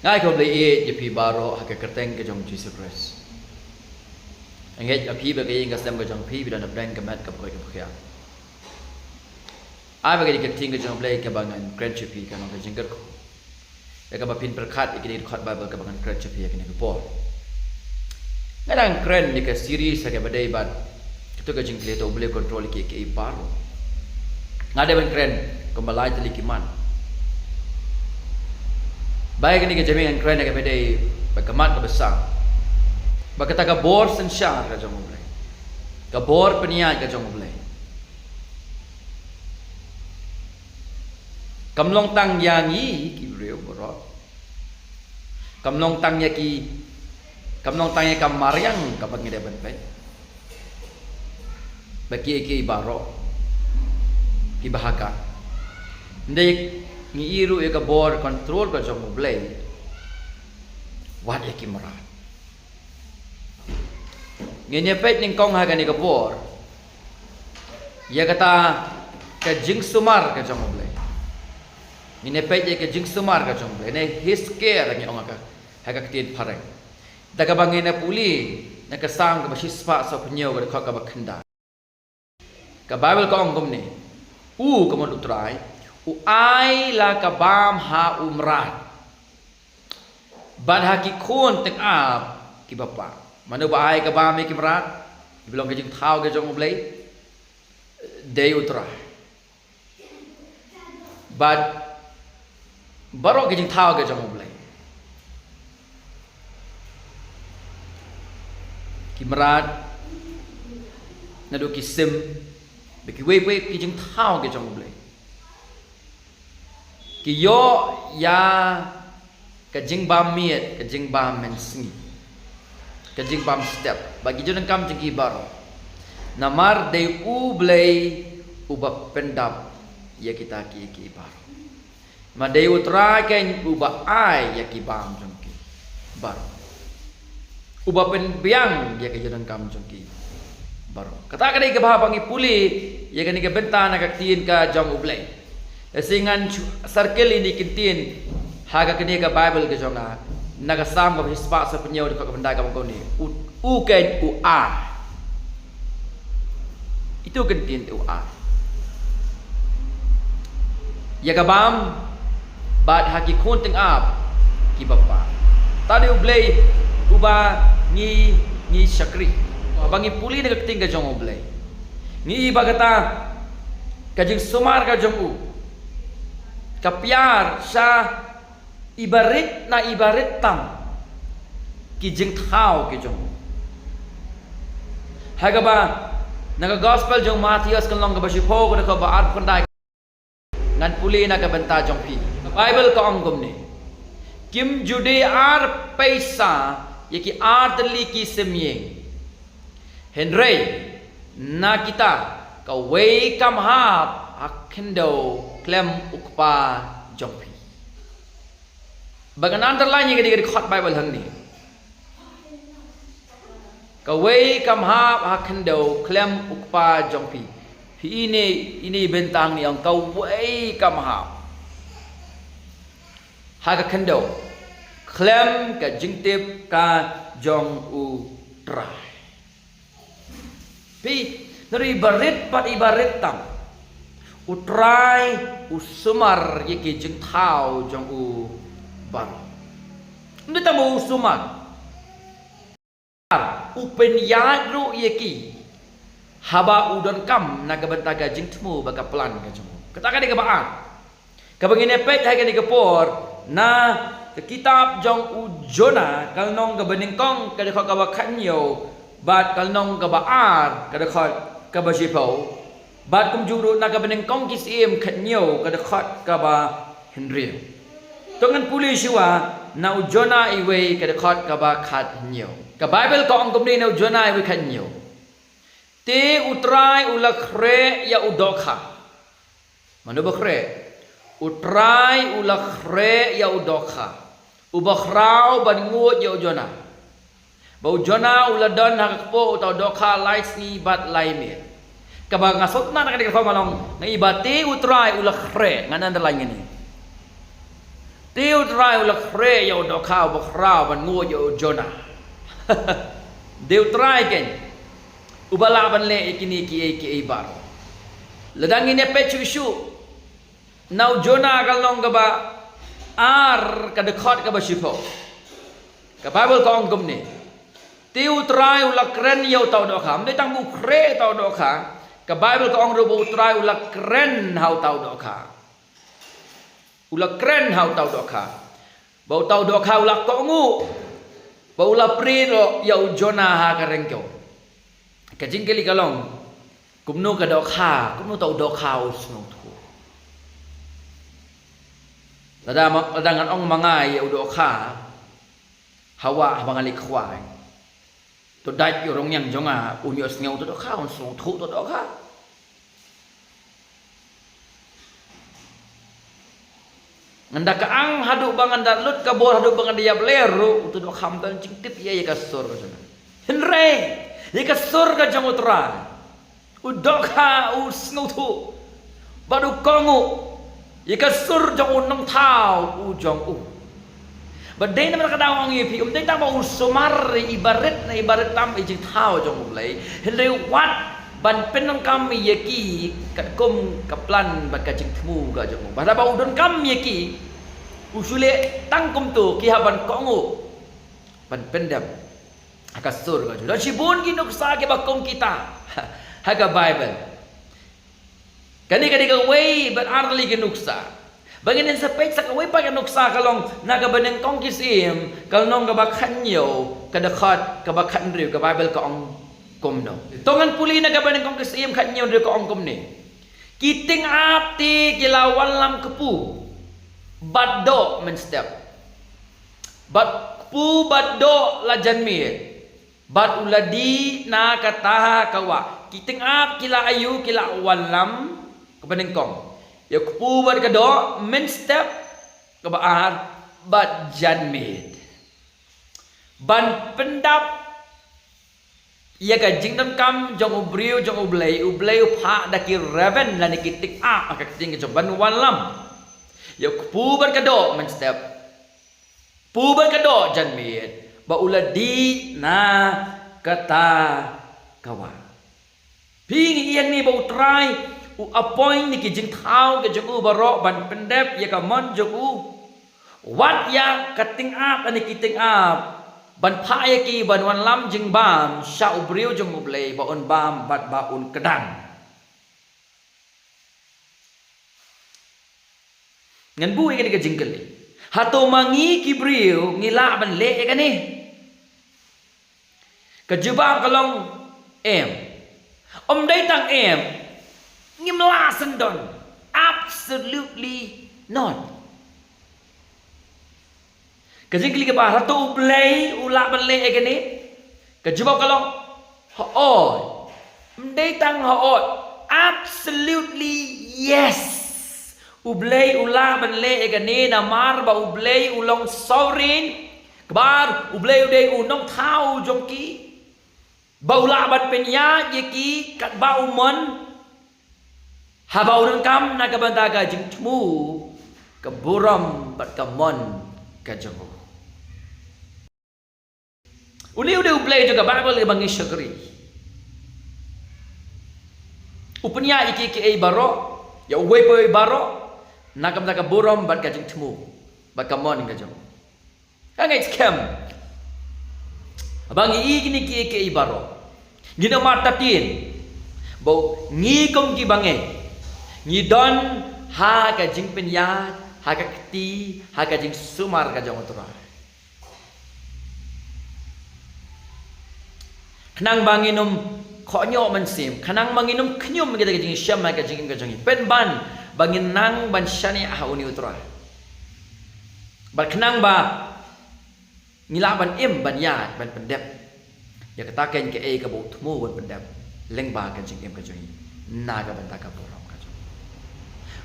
ngay ko blai je pi baro ha ke kerteng ke jong Jesus Christ anget api ba ke ing kasem ke jong pi bi dan brand ke mat ke ko ke khia ai ba ke ke ting ke jong blai ke bangan grand pi ke nong ke jingker ko ya ke ba pin perkhat ke ni khot bible ke bangan grand pi ke ni ke por ngadang grand ni ke series ke badai bat itu ke jing to boleh control ke baro ngade ban grand kembalai teli kiman baik ni ke jamin keren ke bedai bagamat ke besar bakata ka bor sensyar ka jong boleh ka bor peniat ka jong boleh kamlong tang yang yi ki reu borot kamlong tang ya kamar yang ka pangide ban pai baki ki baro ki bahaka ndek ni iru e ka bor control ka jong blai wat e ki marat ngene pet ning kong ha ka ni ka bor ya kata ka jing sumar ka jong blai ngene pet e ka jing sumar ka jong blai ne his care ngi ong ka ha ka tin pareng da ka bangena puli na ka sang ka basispa so pnyo ka ka ba khanda ka bible ka ong gum ni ka mo utrai ai la kabam ha umrat bad ha ki khon tek ap ki bapa manu ba ai kabam ki mrat belong ke jing thau ke jong blai dei utra bad baro ke jing thau ke jong blai ki mrat nadu ki sim be ki we ki jing thau ke jong blai ki yo ya ka jing bam miet ka jing bam men singi ka jing bam step bagi jodan kam jing baro namar de u blai uba pendap ya kita ki baro ma de utra ken uba ai ya ki bam jong ki baro uba pen biang ya ka jodan kam jong ki baro kata ka dei ka ba pangi puli ya ka ni ka bentana ka tin ka jong ublai singan circle ini kintin haga kini ka bible ke jonga naga sam ka hispa sa penyo de ka benda ka mangko ni u ken u a itu kintin u a ya ka bam bad haki konting up ki bapa tadi ublay uba ni syakri bangi puli de ka ting ka jong ublay ni bagata ka jing sumar ka jong u kapiar sa ibarit na ibarit tam ki jing thau ki jong haga ba naga gospel jong Matius kan long ka ba sipo ko ka ba ar pandai ngan puli na ka benta jong pi bible ka ongom ni kim jude ar paisa yaki ar tali ki semyeng henry na kita ka wei kam hap akendo klem ukpa jongpi bagan underline yang di khot bible hang ni ka wei kam ha hakendo klem ukpa jongpi ini bentang ni ang ka wei kam ha kendo klem ka jingtip ka jong u trai pi nari barit pat ibarit tam utrai usumar yeki jing thau jong u bar ndita mo usumar upen yadru yeki haba udon kam naga bentaga jing tmu baga plan ka jong kataka de ka baan ka bangine pet ha ka de por na kitab jong u Jona kalnong ka beningkong ka de ka ba khanyo bat kalnong ka baar ka de ka ba sipo bat kum juru naga beningkong kisim khanyo ka de ka ba Henry tongan puli siwa na u Jona iwe ka de ka ba khanyo ka Bible ko ang kumni na u Jona iwe khanyo te utrai ulakhre ya udokha mano bakre utrai ulakhre ya udokha ubakhrau bangut ya ujona bau jona uladon hakpo utau dokha laisni bat laimir kabang ngasotna nak dikau malong na ibati utrai ulakhre nganan dalang ini te trai ula kre yo do kau bakra ban ngo yo Jona. Deu try ken. Ubala ban le ikini ki bar. Ladang ini pecu isu. Now Jona kalong gaba ar kadekot gaba sipo. Ka Bible ko anggum ni. Tiu try ula kren yo tau do kha. Mde tang bu kre tau do kha. Ka Bible ko ang rubu try ula kren hau tau do kha. Ula kren hau tau do kha. Bau tau do kha ula ko ngu. Bau la priro yo Jona ha karengko. Ka jingkeli kalong. Kumno ka do kha, kumno tau do kha usno tu. Ladangan ong mangai yo do kha. Hawa bangali khwai. To dai yo rong yang jonga unyo sneu to do kha on sno tu to do kha. Nganda ka ang hadu bangan dalut ka bor hadu bangan dia bleru tu do kham tan cingtip ya ka sur ka jona. Henre ya ka sur ka jang utra. Udokha usngu tu. Badu kongu ya ka sur jang unong tau u jong u. Badai na kadang ang ipi dai ta ba usumar ibarat na ibarat tam ijing tau jong ulai. Henre wat ban penang kami yaki kat kom kaplan bat kajing temu ka jong. Bada ba udon kam yaki usule tangkum tu ki haban kongu. Ban pendam akasur ka jong. Dan sibun ki nuksa ki bakom kita. Haga Bible. Kani ka way but arli ki nuksa. Bagaimana sepek sa kaway pa nuksa kalong nagabaneng kong kisim kalong kabakhanyo kadakhat kabakhan riw ka Bible ka ong komno. Tongan puli nagabaneng kong kisim khanyo riw ka ong komni. Kiting apti kilawan lam kepu. Baddo men step. Bad pu baddo la janmit. Bad uladi na kataha kawa. Kiting ap kila ayu kila walam kabaneng kong. Ya kupu bad kado men step kabaar bad janmit. Ban pendap ya ka jingdam kam jong ubriu jong ublei upha daki reven la nikitik a ka ting jong ban walam. Ya kupu bad kado men step. Pu bad kado janmit. Ba uladi na kata kawa. Ping iyang ni bau try appoint ni kijing thau ke jogu baro ban pendep ya ka mon jogu wat ya kating up ani kiting up ban pha ya ki ban wan lam jing bam sha ubriu jong ublei ba on bam bat ba un kedang ngan bu ikani ka jingkel ni hato mangi kibriu ngila ban le ikani ka jubam kalong dai tang ngimla sendon absolutely not. Kajing ka ba hato ublay ula banle egani kajibab kalong hood mday tang hood absolutely yes ublay ula banle egani na mar ba ublay ulong saurin kabar ublay uday unong tau jongki ba ula ban penya yeki kat ba umon habau dan kam na kabantaga jing temu keburam bat kamon kajamu. Uli ublay juga Bible bangi syakri. Upnya iki baro ya uwe po baro na kabantaga buram bat kajing temu bat kamon kajamu. Hangay scam. Abangi igini ki baro. Gina matatin. Bau ngikom ki bange. Ngidon ha ka jing penyat ha ka keti ha ka jing sumar ka jong utra khnang banginum khonyo mansim khnang banginum khnyum kita ka jing syam ka jing pen ban bangin nang ban shani a uni utra bar khnang ba ngila ban im ban yat ban pendep ya kataken ke ka bu thmu ban pendep leng ba ka jing im ka jing na ka ban ta ka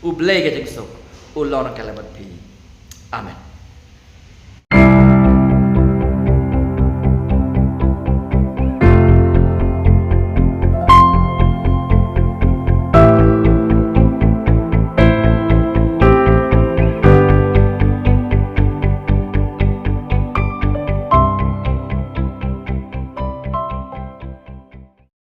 ublay ke jing sok ulon kalabat pi amen.